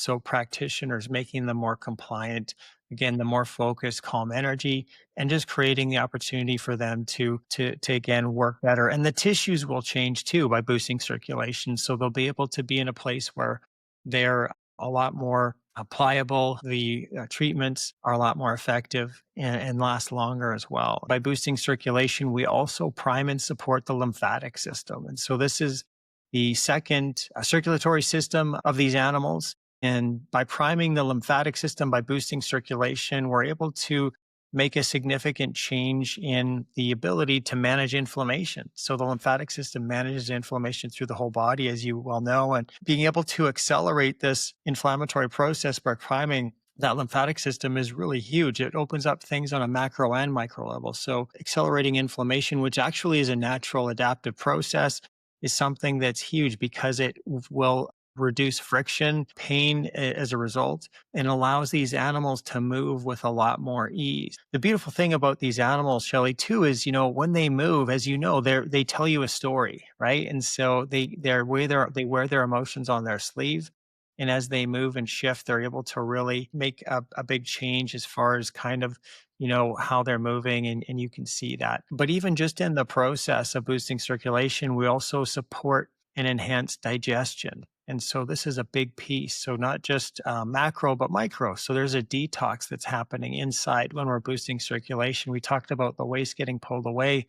So practitioners making them more compliant, again, the more focused, calm energy, and just creating the opportunity for them to again work better. And the tissues will change too by boosting circulation. So they'll be able to be in a place where they're a lot more pliable. The treatments are a lot more effective and last longer as well. By boosting circulation, we also prime and support the lymphatic system. And so this is the second circulatory system of these animals. And by priming the lymphatic system, by boosting circulation, we're able to make a significant change in the ability to manage inflammation. So the lymphatic system manages inflammation through the whole body, as you well know, and being able to accelerate this inflammatory process by priming that lymphatic system is really huge. It opens up things on a macro and micro level. So accelerating inflammation, which actually is a natural adaptive process, is something that's huge because it will reduce friction, pain as a result, and allows these animals to move with a lot more ease. The beautiful thing about these animals, Shelley, too, is when they move, as you know, they tell you a story, right? And so they wear their emotions on their sleeve. And as they move and shift, they're able to really make a big change as far as kind of how they're moving, and you can see that. But even just in the process of boosting circulation, we also support and enhance digestion. And so this is a big piece. So not just macro, but micro. So there's a detox that's happening inside when we're boosting circulation. We talked about the waste getting pulled away,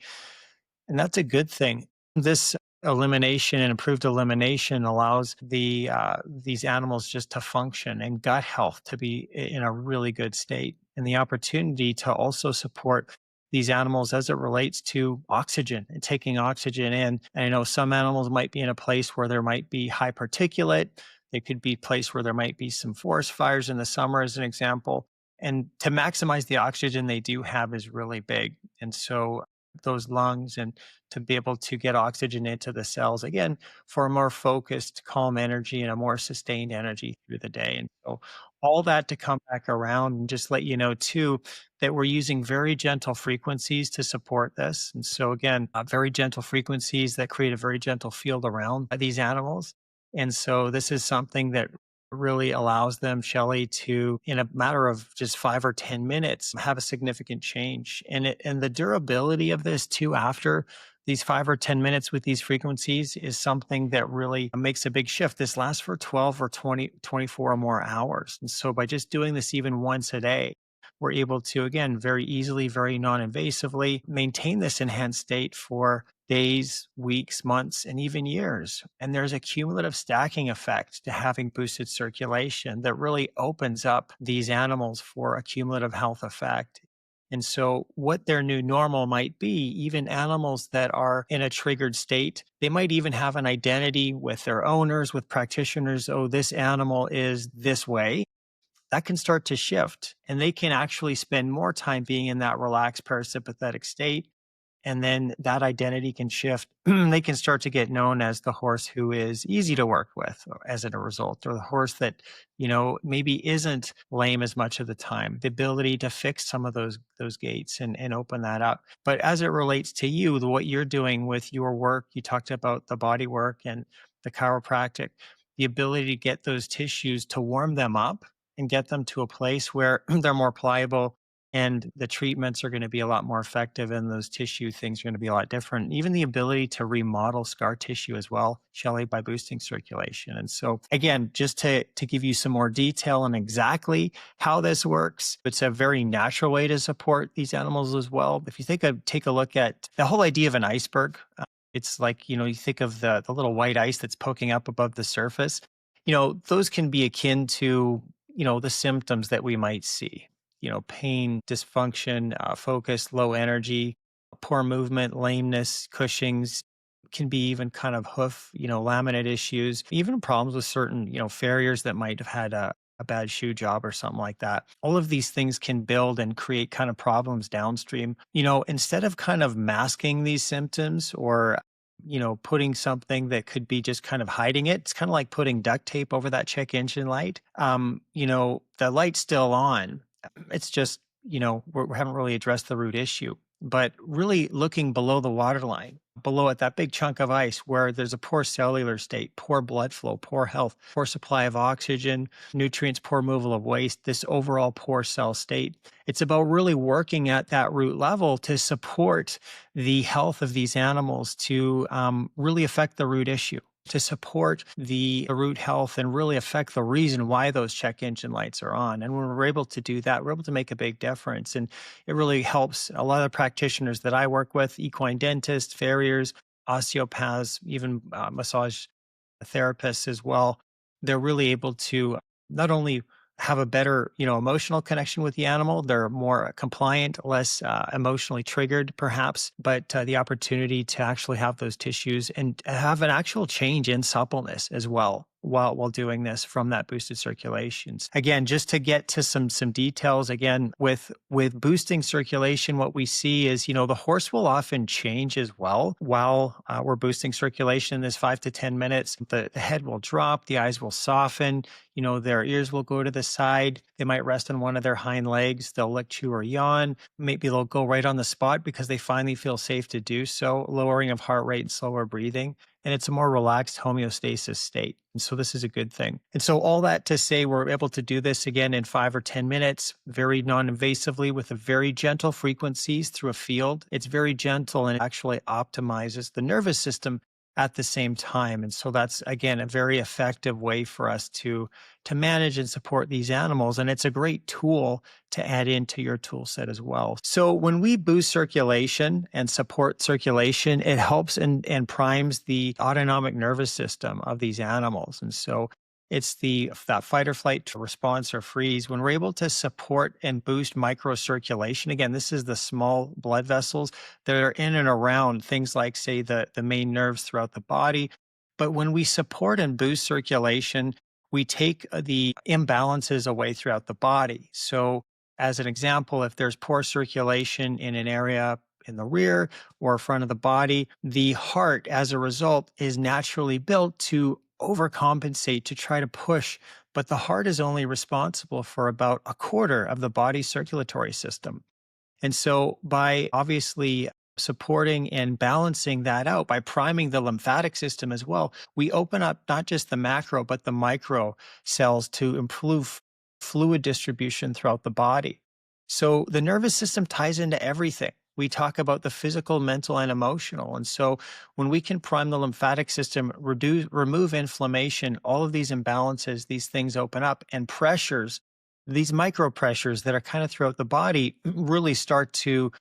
and that's a good thing. This elimination and improved elimination allows these animals just to function and gut health to be in a really good state, and the opportunity to also support these animals as it relates to oxygen and taking oxygen in. And I know some animals might be in a place where there might be high particulate. There could be a place where there might be some forest fires in the summer, as an example. And to maximize the oxygen they do have is really big. And so those lungs and to be able to get oxygen into the cells again for a more focused, calm energy and a more sustained energy through the day. And so all that to come back around and just let you know too that we're using very gentle frequencies to support this. And so again, very gentle frequencies that create a very gentle field around these animals. And so this is something that really allows them, Shelley, to, in a matter of just 5 or 10 minutes, have a significant change. And the durability of this too, after these 5 or 10 minutes with these frequencies, is something that really makes a big shift. This lasts for 12 or 20, 24 or more hours. And so by just doing this even once a day, we're able to, again, very easily, very non-invasively maintain this enhanced state for days, weeks, months, and even years. And there's a cumulative stacking effect to having boosted circulation that really opens up these animals for a cumulative health effect. And so, what their new normal might be, even animals that are in a triggered state, they might even have an identity with their owners, with practitioners. Oh, this animal is this way. That can start to shift, and they can actually spend more time being in that relaxed parasympathetic state, and then that identity can shift. They can start to get known as the horse who is easy to work with as a result, or the horse that, maybe isn't lame as much of the time, the ability to fix some of those gates and open that up. But as it relates to you, what you're doing with your work, you talked about the body work and the chiropractic, the ability to get those tissues to warm them up and get them to a place where they're more pliable, and the treatments are going to be a lot more effective, and those tissue things are going to be a lot different. Even the ability to remodel scar tissue as well, Shelley, by boosting circulation. And so again, just to give you some more detail on exactly how this works, it's a very natural way to support these animals as well. If you take a look at the whole idea of an iceberg, it's like, you think of the little white ice that's poking up above the surface. Those can be akin to, the symptoms that we might see, pain, dysfunction, focus, low energy, poor movement, lameness, Cushing's, can be even kind of hoof, laminate issues, even problems with certain, farriers that might have had a bad shoe job or something like that. All of these things can build and create kind of problems downstream. Instead of kind of masking these symptoms or putting something that could be just kind of hiding it. It's kind of like putting duct tape over that check engine light. The light's still on. It's just, we haven't really addressed the root issue. but really looking below the waterline, below it, that big chunk of ice where there's a poor cellular state, poor blood flow, poor health, poor supply of oxygen, nutrients, poor removal of waste, this overall poor cell state. It's about really working at that root level to support the health of these animals, to really affect the root issue, to support the root health and really affect the reason why those check engine lights are on. And when we're able to do that, we're able to make a big difference. And it really helps a lot of practitioners that I work with, equine dentists, farriers, osteopaths, even massage therapists as well. They're really able to not only have a better, emotional connection with the animal. They're more compliant, less emotionally triggered, perhaps, but the opportunity to actually have those tissues and have an actual change in suppleness as well while doing this from that boosted circulations. Again, just to get to some details, again, with boosting circulation, what we see is, the horse will often change as well while we're boosting circulation in this 5 to 10 minutes. The head will drop, the eyes will soften, their ears will go to the side. They might rest on one of their hind legs. They'll lick, chew, or yawn. Maybe they'll go right on the spot because they finally feel safe to do so, lowering of heart rate and slower breathing. And it's a more relaxed homeostasis state. And so this is a good thing. And so all that to say, we're able to do this again in 5 or 10 minutes, very non-invasively with a very gentle frequencies through a field. It's very gentle and actually optimizes the nervous system at the same time. And so that's, again, a very effective way for us to manage and support these animals. And it's a great tool to add into your tool set as well. So when we boost circulation and support circulation, it helps and primes the autonomic nervous system of these animals. And so it's that fight or flight response or freeze. When we're able to support and boost microcirculation, again, this is the small blood vessels that are in and around things like, say, the main nerves throughout the body. But when we support and boost circulation, we take the imbalances away throughout the body. So, as an example, if there's poor circulation in an area in the rear or front of the body, the heart, as a result, is naturally built to overcompensate, to try to push. But the heart is only responsible for about a quarter of the body's circulatory system. And so by obviously supporting and balancing that out, by priming the lymphatic system as well, we open up not just the macro, but the micro cells to improve fluid distribution throughout the body. So the nervous system ties into everything. We talk about the physical, mental, and emotional. And so when we can prime the lymphatic system, remove inflammation, all of these imbalances, these things open up, and pressures, these micro pressures that are kind of throughout the body really start to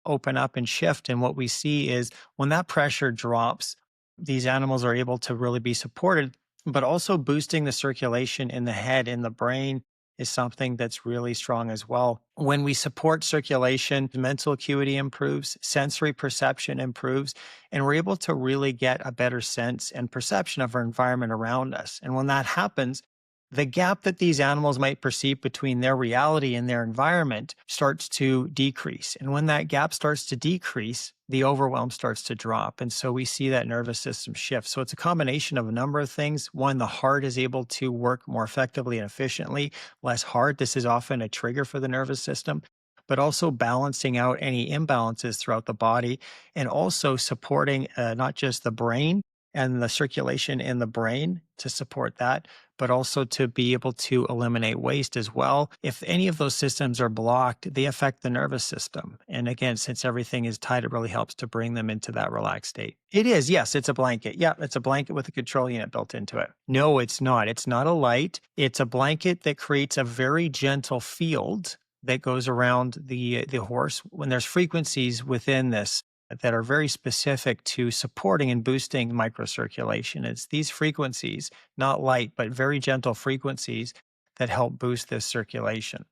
open up and shift. And what we see is when that pressure drops, these animals are able to really be supported, but also boosting the circulation in the head, in the brain, is something that's really strong as well. When we support circulation, mental acuity improves, sensory perception improves, and we're able to really get a better sense and perception of our environment around us. And when that happens, the gap that these animals might perceive between their reality and their environment starts to decrease. And when that gap starts to decrease, the overwhelm starts to drop. And so we see that nervous system shift. So it's a combination of a number of things. One, the heart is able to work more effectively and efficiently, less heart. This is often a trigger for the nervous system, but also balancing out any imbalances throughout the body and also supporting not just the brain and the circulation in the brain to support that, but also to be able to eliminate waste as well. If any of those systems are blocked, they affect the nervous system. And again, since everything is tied, it really helps to bring them into that relaxed state. It is, yes, it's a blanket. Yeah, it's a blanket with a control unit built into it. No, it's not. It's not a light. It's a blanket that creates a very gentle field that goes around the horse when there's frequencies within this that are very specific to supporting and boosting microcirculation. It's these frequencies, not light, but very gentle frequencies that help boost this circulation.